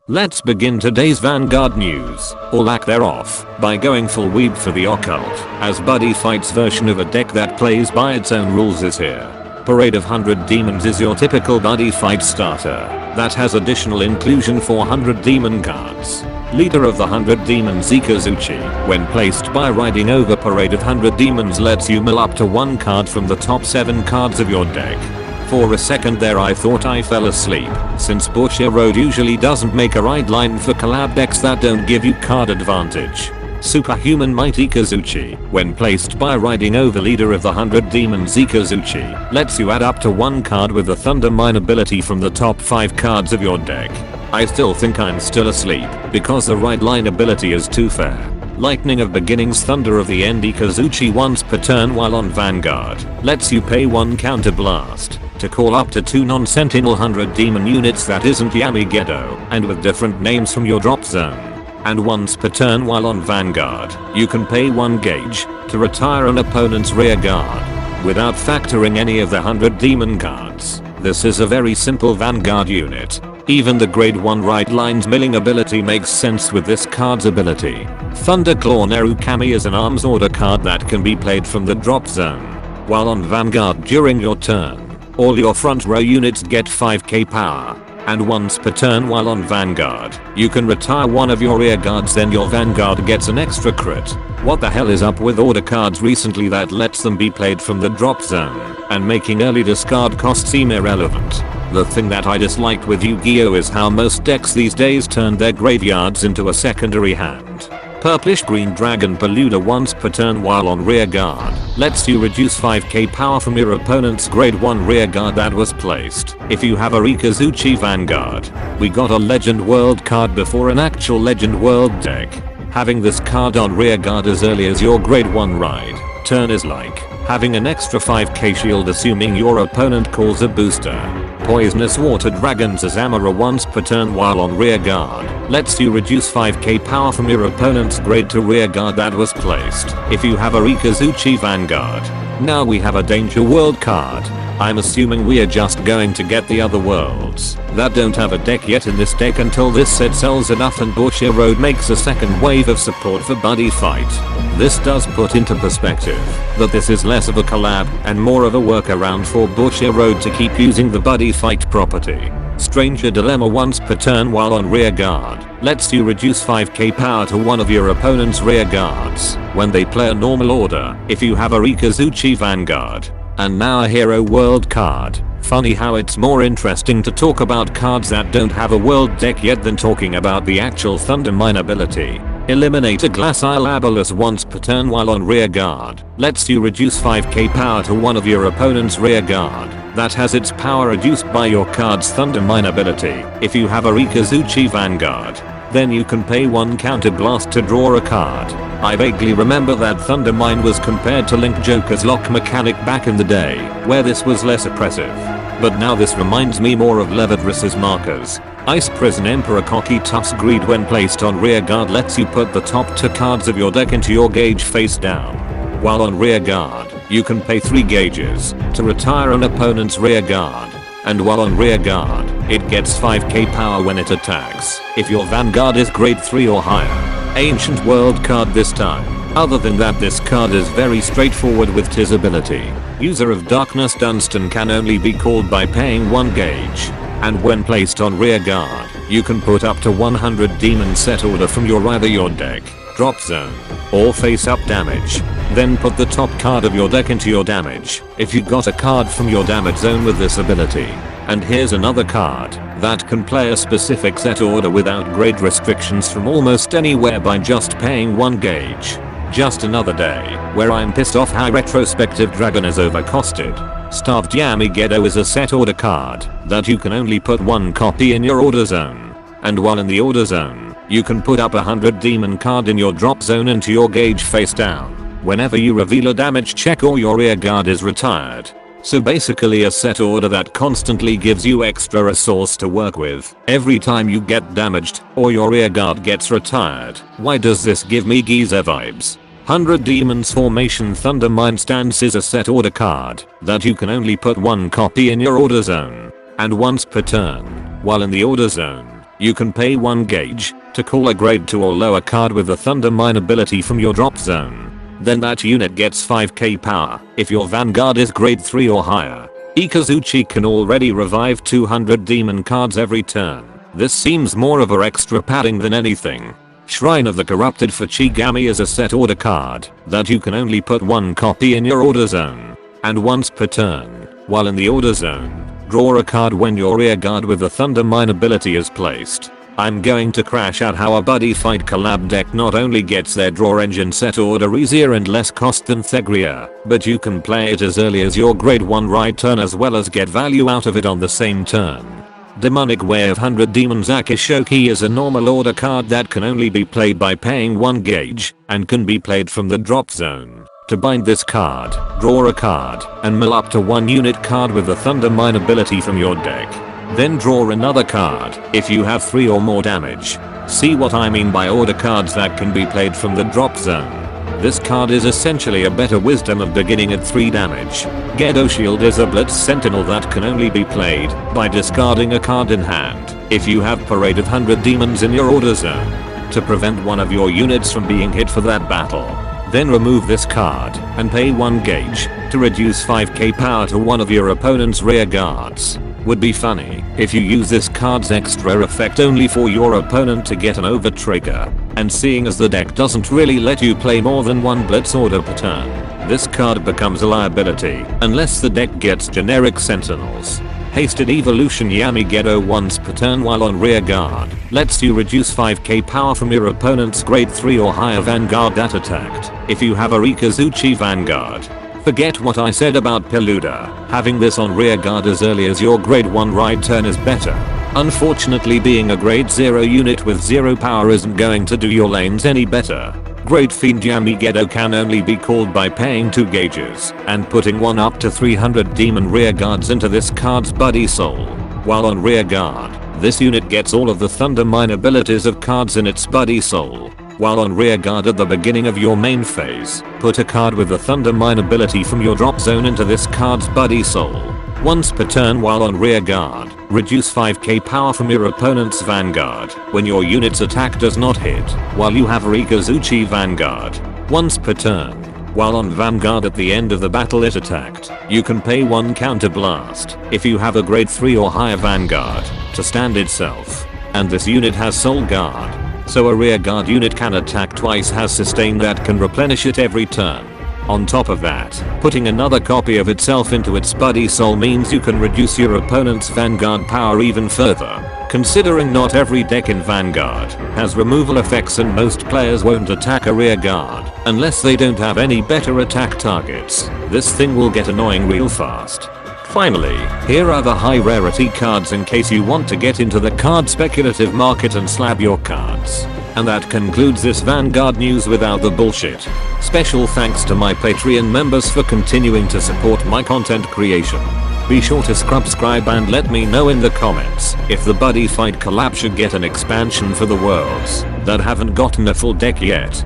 Let's begin today's Vanguard news, or lack thereof, by going full weeb for the occult, as Buddyfight's version of a deck that plays by its own rules is here. Parade of 100 Demons is your typical Buddyfight starter, that has additional inclusion for 100 demon cards. Leader of the 100 Demons Ikazuchi, when placed by riding over Parade of 100 Demons lets you mill up to one card from the top 7 cards of your deck. For a second there I thought I fell asleep, since Bushiroad usually doesn't make a right line for collab decks that don't give you card advantage. Superhuman Might Ikazuchi, when placed by riding over Leader of the 100 Demons Ikazuchi, lets you add up to one card with the Thunder Mine ability from the top 5 cards of your deck. I still think I'm still asleep, because the right line ability is too fair. Lightning of Beginnings Thunder of the End Ikazuchi once per turn while on Vanguard, lets you pay 1 counter blast to call up to 2 non-sentinel 100 demon units that isn't Yamigedo, and with different names from your drop zone. And once per turn while on Vanguard, you can pay 1 gauge to retire an opponent's rear guard, without factoring any of the 100 demon cards. This is a very simple Vanguard unit. Even the grade 1 right lines milling ability makes sense with this card's ability. Thunderclaw Nerukami is an arms order card that can be played from the drop zone. While on Vanguard during your turn, all your front row units get 5k power. And once per turn while on Vanguard, you can retire one of your rear guards, then your Vanguard gets an extra crit. What the hell is up with order cards recently that lets them be played from the drop zone, and making early discard costs seem irrelevant? The thing that I disliked with Yu-Gi-Oh is how most decks these days turn their graveyards into a secondary hand. Purplish Green Dragon Paluda once per turn while on rear guard, lets you reduce 5k power from your opponent's grade 1 rear guard that was placed. If you have a Ikazuchi Vanguard, we got a Legend World card before an actual Legend World deck. Having this card on rear guard as early as your grade 1 ride turn is like having an extra 5k shield assuming your opponent calls a booster. Poisonous Water Dragon's Azamara once per turn while on rear guard, lets you reduce 5k power from your opponent's grade 2 rear guard that was placed. If you have a Ikazuchi Vanguard, now we have a Danger World card. I'm assuming we are just going to get the other worlds that don't have a deck yet in this deck until this set sells enough and Bushiroad makes a second wave of support for Buddyfight. This does put into perspective that this is less of a collab and more of a workaround for Bushiroad to keep using the Buddyfight property. Stranger Dilemma once per turn while on rear guard, lets you reduce 5k power to one of your opponent's rear guards when they play a normal order if you have a Ikazuchi Vanguard. And now a Hero World card. Funny how it's more interesting to talk about cards that don't have a world deck yet than talking about the actual Thunder Mine ability. Eliminate a Glassile Abolus once per turn while on rear guard, lets you reduce 5k power to one of your opponent's rear guard that has its power reduced by your card's Thunder Mine ability. If you have a Ikazuchi Vanguard, then you can pay 1 counter blast to draw a card. I vaguely remember that Thunder Mine was compared to Link Joker's lock mechanic back in the day, where this was less oppressive. But now this reminds me more of Levidrus's markers. Ice Prison Emperor Cocky Tusk Greed when placed on rear guard lets you put the top 2 cards of your deck into your gauge face down. While on rear guard, you can pay 3 gauges to retire an opponent's rear guard. And while on rear guard, it gets 5k power when it attacks, if your Vanguard is grade 3 or higher. Ancient World card this time. Other than that, this card is very straightforward with its ability. User of Darkness Dunstan can only be called by paying 1 gauge. And when placed on rear guard, you can put up to 100 demon set order from either your deck, drop zone, or face up damage. Then put the top card of your deck into your damage if you got a card from your damage zone with this ability. And here's another card that can play a specific set order without grade restrictions from almost anywhere by just paying 1 gauge. Just another day where I'm pissed off how Retrospective Dragon is overcosted. Starved Yamigedo is a set order card that you can only put 1 copy in your order zone. And while in the order zone, you can put up a 100 demon card in your drop zone into your gauge face down whenever you reveal a damage check or your rear guard is retired. So basically a set order that constantly gives you extra resource to work with every time you get damaged or your rear guard gets retired. Why does this give me Giza vibes? 100 Demons Formation Thunder Mine Stance is a set order card that you can only put 1 copy in your order zone and once per turn. While in the order zone, You can pay 1 gauge to call a grade 2 or lower card with the Thunder Mine ability from your drop zone. Then that unit gets 5k power if your Vanguard is grade 3 or higher. Ikazuchi can already revive 200 demon cards every turn. This seems more of a extra padding than anything. Shrine of the Corrupted Fuchigami is a set order card that you can only put 1 copy in your order zone. And once per turn, while in the order zone, draw a card when your rear guard with the Thunder Mine ability is placed. I'm going to crash out how a Buddyfight collab deck not only gets their draw engine set order easier and less cost than Thegria, but you can play it as early as your grade 1 right turn as well as get value out of it on the same turn. Demonic Way of 100 Demons Akishoki is a normal order card that can only be played by paying 1 gauge and can be played from the drop zone. To bind this card, draw a card and mill up to 1 unit card with the Thunder Mine ability from your deck. Then draw another card if you have 3 or more damage. See what I mean by order cards that can be played from the drop zone. This card is essentially a better wisdom of beginning at 3 damage. Gedo Shield is a Blitz Sentinel that can only be played by discarding a card in hand if you have Parade of 100 Demons in your order zone to prevent one of your units from being hit for that battle. Then remove this card and pay 1 gauge to reduce 5k power to one of your opponent's rear guards. Would be funny if you use this card's extra effect only for your opponent to get an over trigger, and seeing as the deck doesn't really let you play more than 1 blitz order per turn, this card becomes a liability unless the deck gets generic sentinels. Hasted Evolution Yami Gedo once per turn while on rear guard lets you reduce 5k power from your opponent's grade 3 or higher Vanguard that attacked if you have a Rikazuchi Vanguard. Forget what I said about Peluda. Having this on rear guard as early as your grade 1 right turn is better. Unfortunately, being a grade 0 unit with 0 power isn't going to do your lanes any better. Great Fiend Yami Gedo can only be called by paying 2 gauges and putting 1 up to 300 demon rear guards into this card's Buddy Soul. While on rear guard, this unit gets all of the Thunder Mine abilities of cards in its Buddy Soul. While on rear guard at the beginning of your main phase, put a card with the Thunder Mine ability from your drop zone into this card's Buddy Soul. Once per turn while on rear guard, reduce 5k power from your opponent's Vanguard when your unit's attack does not hit, while you have Rikazuchi Vanguard. Once per turn, while on Vanguard at the end of the battle it attacked, you can pay 1 counter blast if you have a grade 3 or higher Vanguard to stand itself. And this unit has Soul Guard, so a rear guard unit can attack twice, has sustain that can replenish it every turn. On top of that, putting another copy of itself into its Buddy Soul means you can reduce your opponent's Vanguard power even further. Considering not every deck in Vanguard has removal effects and most players won't attack a rear guard unless they don't have any better attack targets, this thing will get annoying real fast. Finally, here are the high rarity cards in case you want to get into the card speculative market and slab your cards. And that concludes this Vanguard news without the bullshit. Special thanks to my Patreon members for continuing to support my content creation. Be sure to subscribe and let me know in the comments if the Buddyfight collab should get an expansion for the worlds that haven't gotten a full deck yet.